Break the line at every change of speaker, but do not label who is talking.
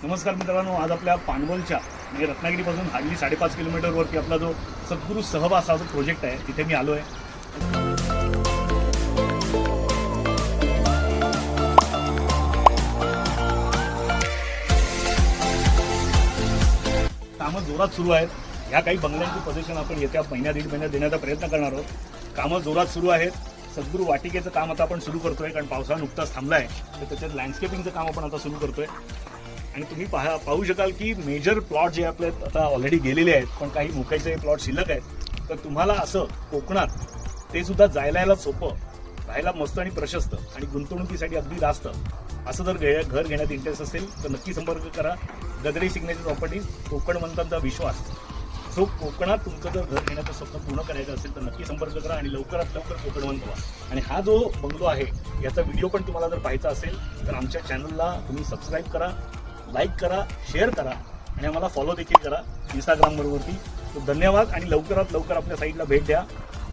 नमस्कार मित्रांनो, आज आपल्या पानवलच्या म्हणजे रत्नागिरीपासून हार्डली 5.5 किलोमीटरवरती आपला जो सद्गुरू सहवास हा जो प्रोजेक्ट आहे तिथे मी आलो आहे. कामं जोरात सुरू आहेत. ह्या काही बंगल्यांची पोझिशन आपण येत्या दीड महिन्यात देण्याचा प्रयत्न करणार आहोत. कामं जोरात सुरू आहेत. सद्गुरू वाटिकेचं काम आता आपण सुरू करतोय, कारण पावसाळा नुकताच थांबला आहे, तर त्याच्यात लँडस्केपिंगचं काम आपण आता सुरू करतोय. आणि तुम्ही पाहू शकाल की मेजर प्लॉट जे आपले आता ऑलरेडी गेलेले आहेत, पण काही मुकायचे प्लॉट शिल्लक आहेत. तर तुम्हाला असं कोकणात ते सुद्धा जायला सोपं, राहायला मस्त आणि प्रशस्त आणि गुंतवणुकीसाठी अगदी जास्त असं जर घर घेण्यात इंटरेस्ट असेल तर नक्की संपर्क करा. गद्रे सिग्नेचर प्रॉपर्टीज, कोकणवंतांचा विश्वास. सो कोकणात तुमचं जर घर घेण्याचं स्वप्न पूर्ण करायचं असेल तर नक्की संपर्क करा आणि लवकरात लवकर कोकणवंत व्हा. आणि हा जो बंगलो आहे याचा व्हिडिओ पण तुम्हाला जर पाहायचा असेल तर आमच्या चॅनलला तुम्ही सबस्क्राईब करा, लाईक करा, शेअर करा आणि आम्हाला फॉलो देखील करा इंस्टाग्रामवरती. तो धन्यवाद आणि लवकरात लवकर आपल्या साईटला भेट द्या.